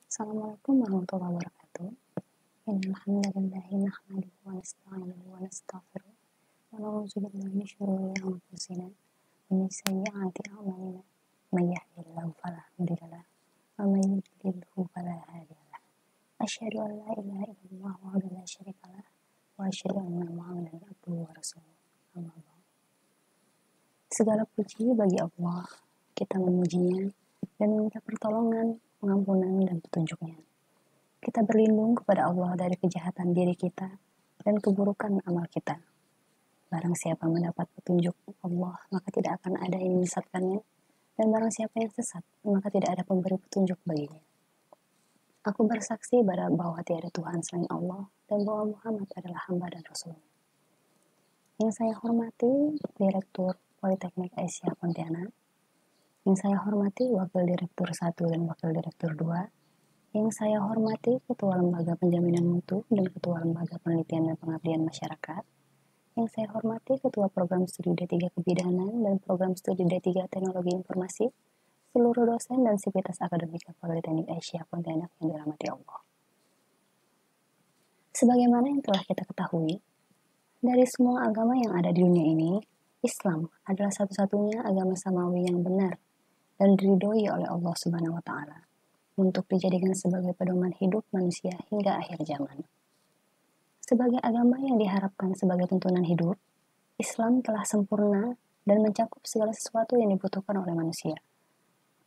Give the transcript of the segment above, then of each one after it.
Assalamualaikum warahmatullahi wabarakatuh. Innal hamdalillahi nahmaduhu wa nasta'inuhu wa nastaghfiruh wa na'udzu billahi min shururi anfusina wa min sayyi'ati a'malina. May yahdihillahu fala mudilla lahu wa may yudlilhu fala hadiya lahu. Asyhadu an la ilaha illallah wahdahu la syarika lahu wa asyhadu anna Muhammadan abduhu wa rasuluh. Amma ba'd. Segala puji bagi Allah. Kita memujinya dan meminta pertolongan, pengampunan, dan petunjuknya. Kita berlindung kepada Allah dari kejahatan diri kita dan keburukan amal kita. Barang siapa mendapat petunjuk Allah, maka tidak akan ada yang menyesatkannya, dan barang siapa yang sesat, maka tidak ada pemberi petunjuk baginya. Aku bersaksi bahwa tiada Tuhan selain Allah, dan bahwa Muhammad adalah hamba dan Rasul. Yang saya hormati Direktur Politeknik Asia Pontianak, yang saya hormati Wakil Direktur 1 dan Wakil Direktur 2, yang saya hormati Ketua Lembaga Penjaminan Mutu dan Ketua Lembaga Penelitian dan Pengabdian Masyarakat, yang saya hormati Ketua Program Studi D3 Kebidanan dan Program Studi D3 Teknologi Informasi, seluruh dosen dan sivitas akademika Politeknik Asia Pontianak yang dirahmati Allah. Sebagaimana yang telah kita ketahui, dari semua agama yang ada di dunia ini, Islam adalah satu-satunya agama samawi yang benar dan diridhoi oleh Allah Subhanahu wa Ta'ala untuk dijadikan sebagai pedoman hidup manusia hingga akhir zaman. Sebagai agama yang diharapkan sebagai tuntunan hidup, Islam telah sempurna dan mencakup segala sesuatu yang dibutuhkan oleh manusia.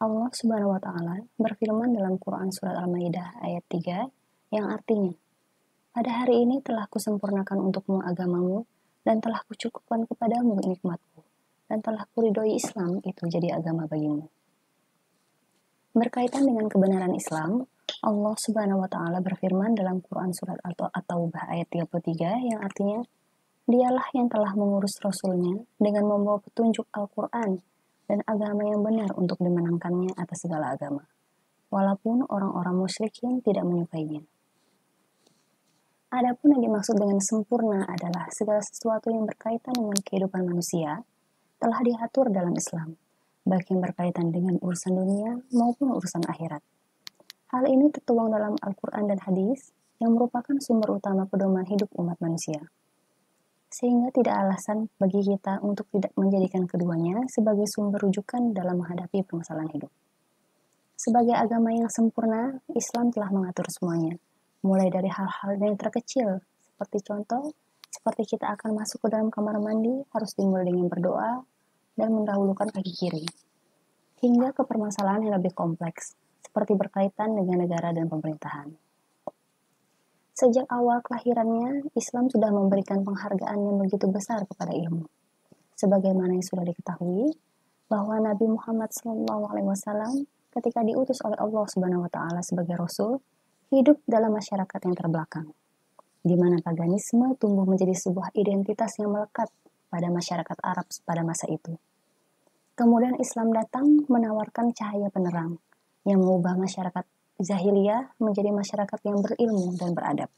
Allah Subhanahu wa Ta'ala berfirman dalam Quran Surat Al-Maidah ayat 3 yang artinya, "Pada hari ini telah kusempurnakan untukmu agamamu dan telah kucukupkan kepadamu nikmatku dan telah kuridhoi Islam itu jadi agama bagimu." Berkaitan dengan kebenaran Islam, Allah Subhanahu wa Ta'ala berfirman dalam Quran Surat At-Taubah ayat 33 yang artinya, "Dialah yang telah mengurus Rasulnya dengan membawa petunjuk Al-Quran dan agama yang benar untuk dimenangkannya atas segala agama, walaupun orang-orang musyrikin tidak menyukainya." Adapun yang dimaksud dengan sempurna adalah segala sesuatu yang berkaitan dengan kehidupan manusia telah diatur dalam Islam, baik yang berkaitan dengan urusan dunia maupun urusan akhirat. Hal ini tertuang dalam Al-Quran dan Hadis yang merupakan sumber utama pedoman hidup umat manusia. Sehingga tidak alasan bagi kita untuk tidak menjadikan keduanya sebagai sumber rujukan dalam menghadapi permasalahan hidup. Sebagai agama yang sempurna, Islam telah mengatur semuanya, mulai dari hal-hal yang terkecil, seperti kita akan masuk ke dalam kamar mandi harus dimulai dengan berdoa dan mendahulukan kaki kiri, hingga ke permasalahan yang lebih kompleks, seperti berkaitan dengan negara dan pemerintahan. Sejak awal kelahirannya, Islam sudah memberikan penghargaan yang begitu besar kepada ilmu. Sebagaimana yang sudah diketahui, bahwa Nabi Muhammad SAW ketika diutus oleh Allah Subhanahu wa Ta'ala sebagai Rasul, hidup dalam masyarakat yang terbelakang, di mana paganisme tumbuh menjadi sebuah identitas yang melekat pada masyarakat Arab pada masa itu. Kemudian Islam datang menawarkan cahaya penerang yang mengubah masyarakat jahiliyah menjadi masyarakat yang berilmu dan beradab.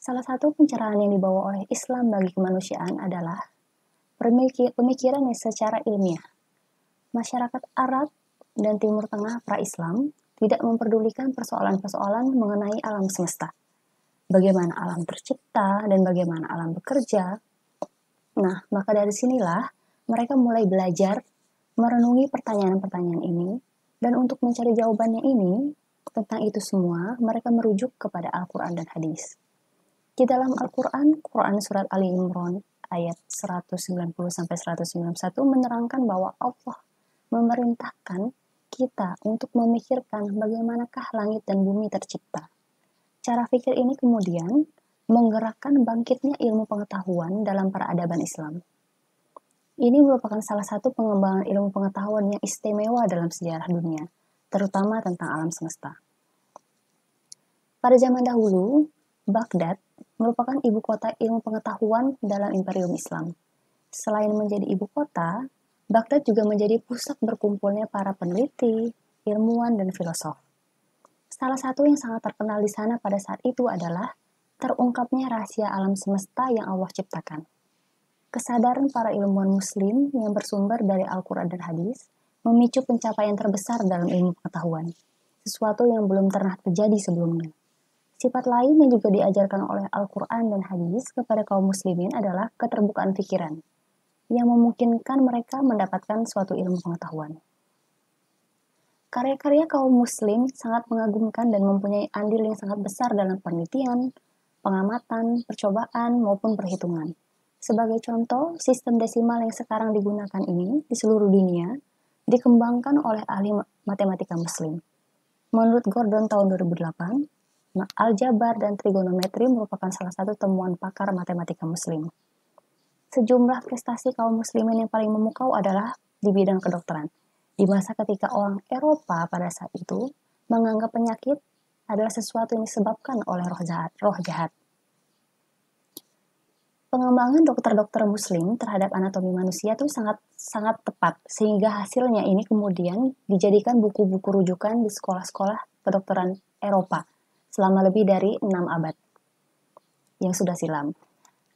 Salah satu pencerahan yang dibawa oleh Islam bagi kemanusiaan adalah pemikiran yang secara ilmiah. Masyarakat Arab dan Timur Tengah pra-Islam tidak memperdulikan persoalan-persoalan mengenai alam semesta. Bagaimana alam tercipta dan bagaimana alam bekerja. Nah, maka dari sinilah mereka mulai belajar merenungi pertanyaan-pertanyaan ini, dan untuk mencari jawabannya ini, tentang itu semua, mereka merujuk kepada Al-Quran dan Hadis. Di dalam Al-Quran, Quran Surat Ali Imran ayat 190-191 menerangkan bahwa Allah memerintahkan kita untuk memikirkan bagaimanakah langit dan bumi tercipta. Cara pikir ini kemudian menggerakkan bangkitnya ilmu pengetahuan dalam peradaban Islam. Ini merupakan salah satu pengembangan ilmu pengetahuan yang istimewa dalam sejarah dunia, terutama tentang alam semesta. Pada zaman dahulu, Baghdad merupakan ibu kota ilmu pengetahuan dalam Imperium Islam. Selain menjadi ibu kota, Baghdad juga menjadi pusat berkumpulnya para peneliti, ilmuwan, dan filosof. Salah satu yang sangat terkenal di sana pada saat itu adalah terungkapnya rahasia alam semesta yang Allah ciptakan. Kesadaran para ilmuwan muslim yang bersumber dari Al-Quran dan Hadis memicu pencapaian terbesar dalam ilmu pengetahuan, sesuatu yang belum pernah terjadi sebelumnya. Sifat lain yang juga diajarkan oleh Al-Quran dan hadis kepada kaum muslimin adalah keterbukaan pikiran, yang memungkinkan mereka mendapatkan suatu ilmu pengetahuan. Karya-karya kaum muslim sangat mengagumkan dan mempunyai andil yang sangat besar dalam penelitian, pengamatan, percobaan, maupun perhitungan. Sebagai contoh, sistem desimal yang sekarang digunakan ini di seluruh dunia dikembangkan oleh ahli matematika muslim. Menurut Gordon tahun 2008, aljabar dan trigonometri merupakan salah satu temuan pakar matematika muslim. Sejumlah prestasi kaum muslimin yang paling memukau adalah di bidang kedokteran, di masa ketika orang Eropa pada saat itu menganggap penyakit adalah sesuatu yang disebabkan oleh roh jahat. Pengembangan dokter-dokter muslim terhadap anatomi manusia itu sangat tepat, sehingga hasilnya ini kemudian dijadikan buku-buku rujukan di sekolah-sekolah kedokteran Eropa selama lebih dari 6 abad yang sudah silam.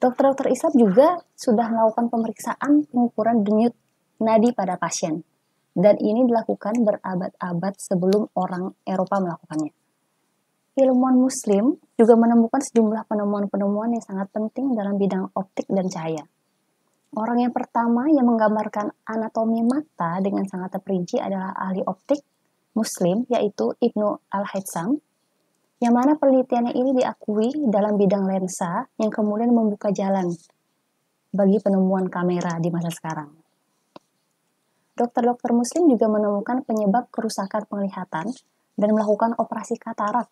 Dokter-dokter Islam juga sudah melakukan pemeriksaan pengukuran denyut nadi pada pasien, dan ini dilakukan berabad-abad sebelum orang Eropa melakukannya. Ilmuwan muslim juga menemukan sejumlah penemuan-penemuan yang sangat penting dalam bidang optik dan cahaya. Orang yang pertama yang menggambarkan anatomi mata dengan sangat terperinci adalah ahli optik muslim, yaitu Ibnu Al-Haytham, yang mana penelitiannya ini diakui dalam bidang lensa yang kemudian membuka jalan bagi penemuan kamera di masa sekarang. Dokter-dokter muslim juga menemukan penyebab kerusakan penglihatan dan melakukan operasi katarak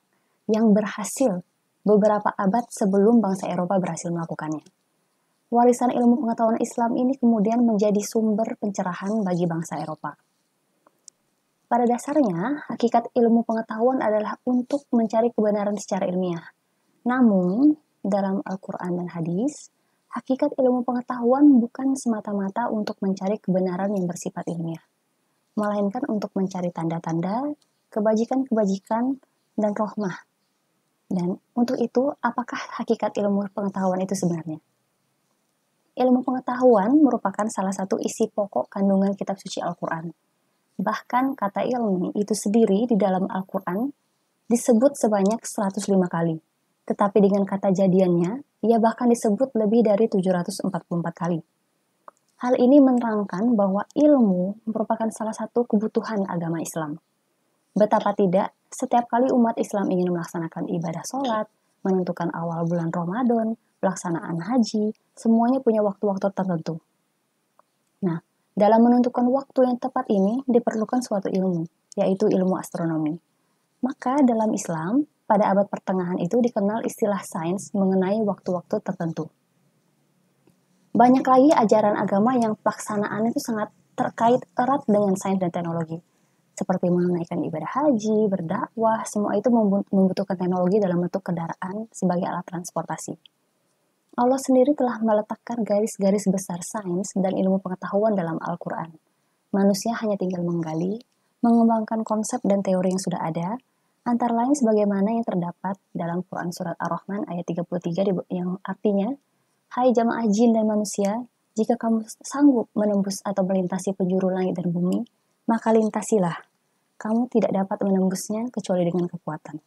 yang berhasil beberapa abad sebelum bangsa Eropa berhasil melakukannya. Warisan ilmu pengetahuan Islam ini kemudian menjadi sumber pencerahan bagi bangsa Eropa. Pada dasarnya, hakikat ilmu pengetahuan adalah untuk mencari kebenaran secara ilmiah. Namun, dalam Al-Quran dan hadis, hakikat ilmu pengetahuan bukan semata-mata untuk mencari kebenaran yang bersifat ilmiah, melainkan untuk mencari tanda-tanda, kebajikan-kebajikan, dan rohmah. Dan untuk itu, apakah hakikat ilmu pengetahuan itu sebenarnya? Ilmu pengetahuan merupakan salah satu isi pokok kandungan kitab suci Al-Quran. Bahkan kata ilmu itu sendiri di dalam Al-Quran disebut sebanyak 105 kali. Tetapi dengan kata jadiannya, ia bahkan disebut lebih dari 744 kali. Hal ini menerangkan bahwa ilmu merupakan salah satu kebutuhan agama Islam. Betapa tidak, setiap kali umat Islam ingin melaksanakan ibadah sholat, menentukan awal bulan Ramadan, pelaksanaan haji, semuanya punya waktu-waktu tertentu. Nah, dalam menentukan waktu yang tepat ini diperlukan suatu ilmu, yaitu ilmu astronomi. Maka dalam Islam, pada abad pertengahan itu dikenal istilah sains mengenai waktu-waktu tertentu. Banyak lagi ajaran agama yang pelaksanaannya itu sangat terkait erat dengan sains dan teknologi. Seperti menunaikan ibadah haji, berdakwah, semua itu membutuhkan teknologi dalam bentuk kendaraan sebagai alat transportasi. Allah sendiri telah meletakkan garis-garis besar sains dan ilmu pengetahuan dalam Al-Quran. Manusia hanya tinggal menggali, mengembangkan konsep dan teori yang sudah ada, antara lain sebagaimana yang terdapat dalam Quran Surat Ar-Rahman ayat 33 yang artinya, hai jamaah jin dan manusia, jika kamu sanggup menembus atau melintasi penjuru langit dan bumi, maka lintasilah. Kamu tidak dapat menembusnya kecuali dengan kekuatan.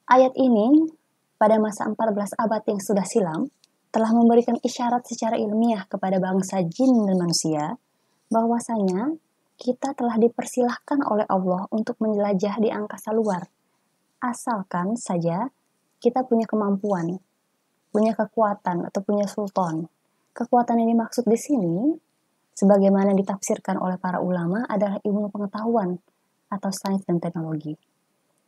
Ayat ini, pada masa 14 abad yang sudah silam, telah memberikan isyarat secara ilmiah kepada bangsa jin dan manusia, bahwasanya kita telah dipersilahkan oleh Allah untuk menjelajah di angkasa luar. Asalkan saja kita punya kemampuan, punya kekuatan atau punya sultan. Kekuatan yang dimaksud di sini, sebagaimana ditafsirkan oleh para ulama, adalah ilmu pengetahuan atau sains dan teknologi.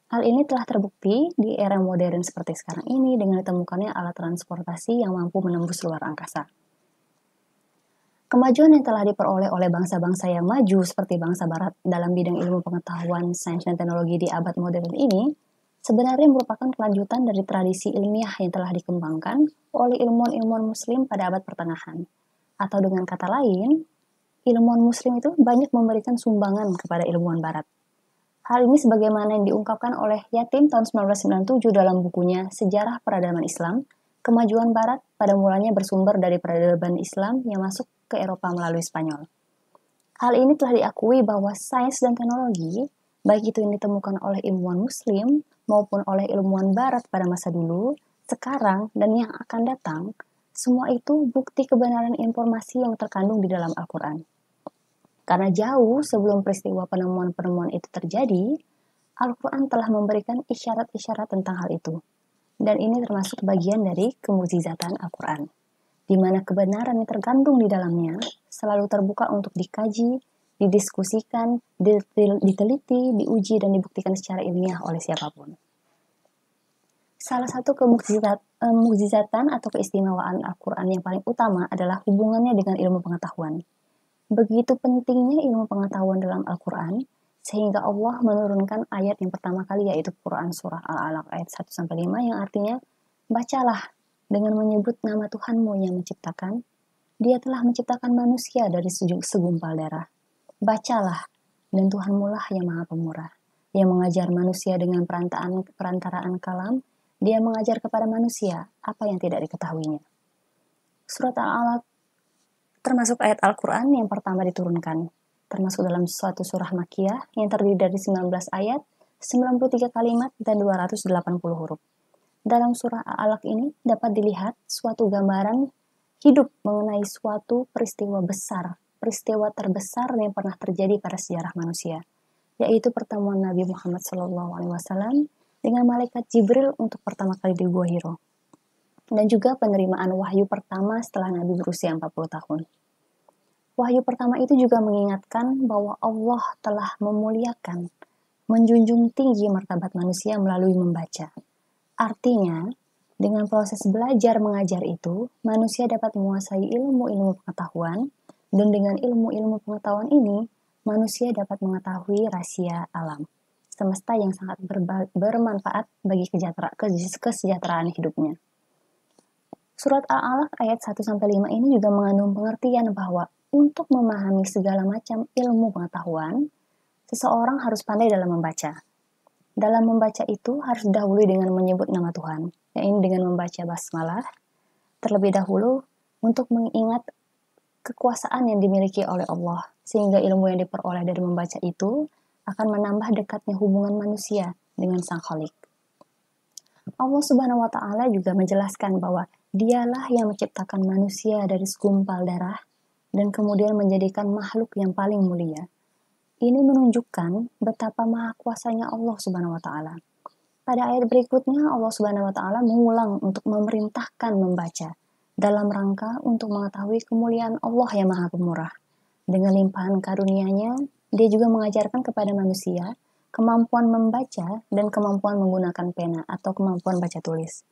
Hal ini telah terbukti di era modern seperti sekarang ini dengan ditemukannya alat transportasi yang mampu menembus luar angkasa. Kemajuan yang telah diperoleh oleh bangsa-bangsa yang maju seperti bangsa barat dalam bidang ilmu pengetahuan, sains dan teknologi di abad modern ini sebenarnya merupakan kelanjutan dari tradisi ilmiah yang telah dikembangkan oleh ilmuwan-ilmuwan muslim pada abad pertengahan. Atau dengan kata lain, ilmuwan muslim itu banyak memberikan sumbangan kepada ilmuwan barat. Hal ini sebagaimana yang diungkapkan oleh Yatim tahun 1997 dalam bukunya Sejarah Peradaban Islam, kemajuan barat pada mulanya bersumber dari peradaban Islam yang masuk ke Eropa melalui Spanyol. Hal ini telah diakui bahwa sains dan teknologi baik itu yang ditemukan oleh ilmuwan muslim maupun oleh ilmuwan barat pada masa dulu, sekarang, dan yang akan datang, semua itu bukti kebenaran informasi yang terkandung di dalam Al-Quran. Karena jauh sebelum peristiwa penemuan-penemuan itu terjadi, Al-Quran telah memberikan isyarat-isyarat tentang hal itu. Dan ini termasuk bagian dari kemukjizatan Al-Quran, di mana kebenaran yang terkandung di dalamnya selalu terbuka untuk dikaji, didiskusikan, diteliti, diuji, dan dibuktikan secara ilmiah oleh siapapun. Salah satu kemukjizatan atau keistimewaan Al-Quran yang paling utama adalah hubungannya dengan ilmu pengetahuan. Begitu pentingnya ilmu pengetahuan dalam Al-Quran, sehingga Allah menurunkan ayat yang pertama kali, yaitu Quran Surah Al-Alaq ayat 1-5 yang artinya, bacalah dengan menyebut nama Tuhanmu yang menciptakan. Dia telah menciptakan manusia dari segumpal darah. Bacalah, dan Tuhanmu lah yang maha pemurah, yang mengajar manusia dengan perantaraan kalam. Dia mengajar kepada manusia apa yang tidak diketahuinya. Surat Al-Alaq termasuk ayat Al-Quran yang pertama diturunkan, termasuk dalam suatu surah Makkiyah yang terdiri dari 19 ayat, 93 kalimat, dan 280 huruf. Dalam surah Al-Alaq ini dapat dilihat suatu gambaran hidup mengenai suatu peristiwa besar, peristiwa terbesar yang pernah terjadi pada sejarah manusia, yaitu pertemuan Nabi Muhammad SAW dengan malaikat Jibril untuk pertama kali di Gua Hiro, dan juga penerimaan wahyu pertama setelah Nabi berusia 40 tahun. Wahyu pertama itu juga mengingatkan bahwa Allah telah memuliakan, menjunjung tinggi martabat manusia melalui membaca. Artinya, dengan proses belajar mengajar itu, manusia dapat menguasai ilmu-ilmu pengetahuan, dan dengan ilmu-ilmu pengetahuan ini, manusia dapat mengetahui rahasia alam semesta yang sangat bermanfaat bagi kesejahteraan hidupnya. Surat Al-Alaq ayat 1-5 ini juga mengandung pengertian bahwa untuk memahami segala macam ilmu pengetahuan, seseorang harus pandai dalam membaca. Dalam membaca itu harus didahului dengan menyebut nama Tuhan, yaitu dengan membaca basmalah terlebih dahulu untuk mengingat kekuasaan yang dimiliki oleh Allah, sehingga ilmu yang diperoleh dari membaca itu akan menambah dekatnya hubungan manusia dengan Sang Khalik. Allah Subhanahu wa Ta'ala juga menjelaskan bahwa Dialah yang menciptakan manusia dari segumpal darah dan kemudian menjadikan makhluk yang paling mulia. Ini menunjukkan betapa maha kuasanya Allah Subhanahu wa Ta'ala. Pada ayat berikutnya, Allah Subhanahu wa Ta'ala mengulang untuk memerintahkan membaca dalam rangka untuk mengetahui kemuliaan Allah yang Maha Pemurah. Dengan limpahan karunia-Nya, Dia juga mengajarkan kepada manusia kemampuan membaca dan kemampuan menggunakan pena atau kemampuan baca tulis,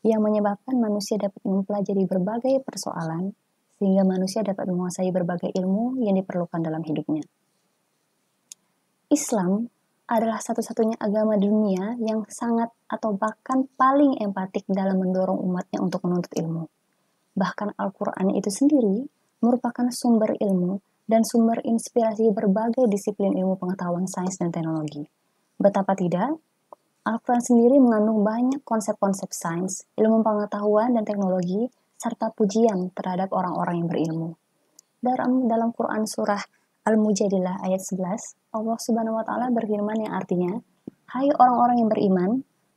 yang menyebabkan manusia dapat mempelajari berbagai persoalan sehingga manusia dapat menguasai berbagai ilmu yang diperlukan dalam hidupnya. Islam adalah satu-satunya agama dunia yang sangat atau bahkan paling empatik dalam mendorong umatnya untuk menuntut ilmu. Bahkan Al-Quran itu sendiri merupakan sumber ilmu dan sumber inspirasi berbagai disiplin ilmu pengetahuan sains dan teknologi. Betapa tidak, Al-Quran sendiri mengandung banyak konsep-konsep sains, ilmu pengetahuan dan teknologi, serta pujian terhadap orang-orang yang berilmu. Dalam Quran surah Al-Mujadilah ayat 11, Allah Subhanahu wa Ta'ala berfirman yang artinya, "Hai orang-orang yang beriman,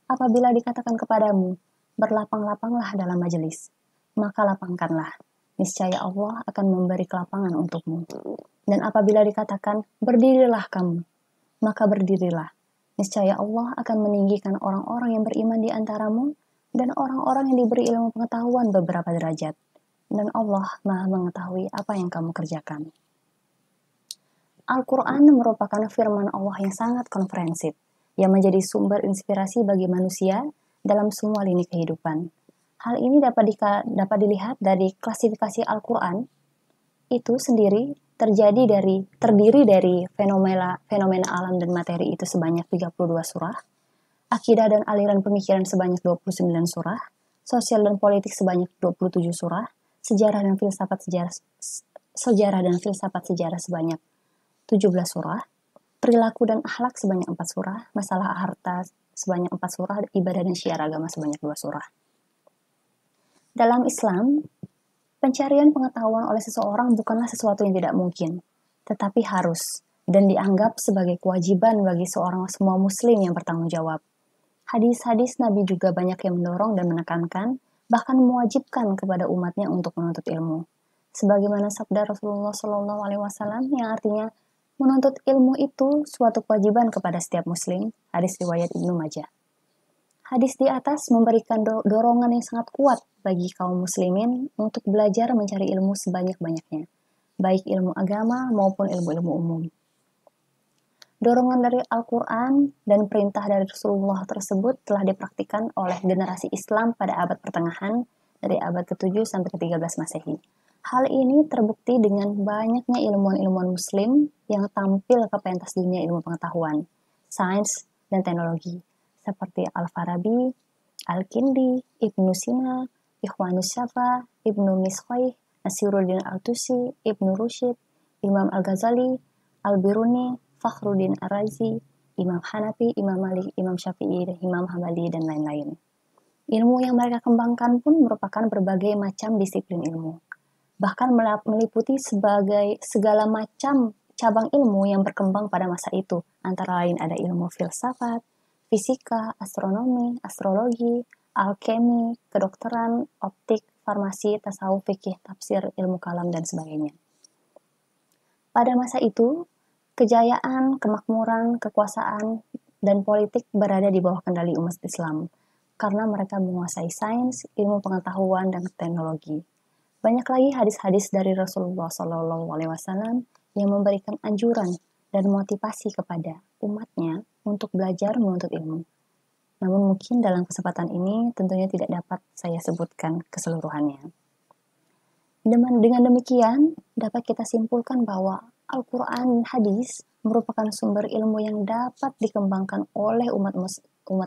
apabila dikatakan kepadamu, berlapang-lapanglah dalam majelis, maka lapangkanlah. Niscaya Allah akan memberi kelapangan untukmu. Dan apabila dikatakan, berdirilah kamu, maka berdirilah. Niscaya Allah akan meninggikan orang-orang yang beriman di antaramu dan orang-orang yang diberi ilmu pengetahuan beberapa derajat. Dan Allah Maha mengetahui apa yang kamu kerjakan." Al-Quran merupakan firman Allah yang sangat komprehensif, yang menjadi sumber inspirasi bagi manusia dalam semua lini kehidupan. Hal ini dapat dilihat dari klasifikasi Al-Quran itu sendiri terdiri dari fenomena alam dan materi itu sebanyak 32 surah, akidah dan aliran pemikiran sebanyak 29 surah, sosial dan politik sebanyak 27 surah, sejarah dan filsafat sejarah sebanyak 17 surah, perilaku dan akhlak sebanyak 4 surah, masalah harta sebanyak 4 surah, ibadah dan syiar agama sebanyak 2 surah. Dalam Islam, pencarian pengetahuan oleh seseorang bukanlah sesuatu yang tidak mungkin, tetapi harus dan dianggap sebagai kewajiban bagi semua muslim yang bertanggung jawab. Hadis-hadis Nabi juga banyak yang mendorong dan menekankan, bahkan mewajibkan kepada umatnya untuk menuntut ilmu. Sebagaimana sabda Rasulullah SAW yang artinya menuntut ilmu itu suatu kewajiban kepada setiap muslim, hadis riwayat Ibnu Majah. Hadis di atas memberikan dorongan yang sangat kuat bagi kaum muslimin untuk belajar mencari ilmu sebanyak-banyaknya, baik ilmu agama maupun ilmu-ilmu umum. Dorongan dari Al-Quran dan perintah dari Rasulullah tersebut telah dipraktikkan oleh generasi Islam pada abad pertengahan dari abad ke-7 sampai ke-13 Masehi. Hal ini terbukti dengan banyaknya ilmuwan-ilmuwan muslim yang tampil ke pentas dunia ilmu pengetahuan, sains, dan teknologi, seperti Al-Farabi, Al-Kindi, Ibnu Sina, Ikhwanus Syafa, Ibnu Misqaih, Nasiruddin Al-Tusi, Ibnu Rushid, Imam Al-Ghazali, Al-Biruni, Fakhruddin Ar-Razi, Imam Hanafi, Imam Malik, Imam Syafi'i, Imam Hambali, dan lain-lain. Ilmu yang mereka kembangkan pun merupakan berbagai macam disiplin ilmu. Bahkan meliputi segala macam cabang ilmu yang berkembang pada masa itu. Antara lain ada ilmu filsafat, fisika, astronomi, astrologi, alkemi, kedokteran, optik, farmasi, tasawuf, fikih, tafsir, ilmu kalam, dan sebagainya. Pada masa itu, kejayaan, kemakmuran, kekuasaan, dan politik berada di bawah kendali umat Islam karena mereka menguasai sains, ilmu pengetahuan, dan teknologi. Banyak lagi hadis-hadis dari Rasulullah SAW yang memberikan anjuran dan motivasi kepada umatnya untuk belajar menuntut ilmu. Namun mungkin dalam kesempatan ini tentunya tidak dapat saya sebutkan keseluruhannya. Dengan demikian, dapat kita simpulkan bahwa Al-Quran dan hadis merupakan sumber ilmu yang dapat dikembangkan oleh umat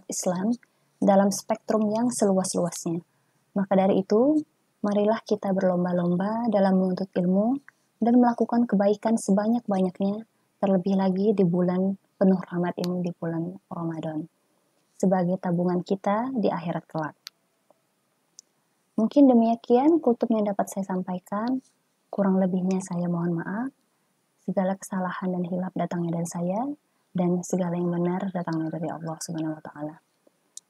Islam dalam spektrum yang seluas-luasnya. Maka dari itu, marilah kita berlomba-lomba dalam menuntut ilmu dan melakukan kebaikan sebanyak-banyaknya, terlebih lagi di bulan penuh rahmat ini, di bulan Ramadan, sebagai tabungan kita di akhirat kelak. Mungkin demikian kutub yang dapat saya sampaikan. Kurang lebihnya saya mohon maaf. Segala kesalahan dan hilaf datangnya dari saya, dan segala yang benar datangnya dari Allah Subhanahu wa Ta'ala.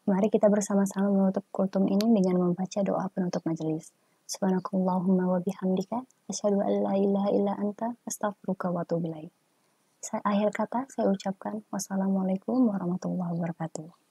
Mari kita bersama-sama menutup kultum ini dengan membaca doa penutup majelis. Subhanakallahumma wa bihamdika asyhadu an la ilaha illa anta astaghfiruka wa atubu ilaik. Akhir kata saya ucapkan wassalamualaikum warahmatullahi wabarakatuh.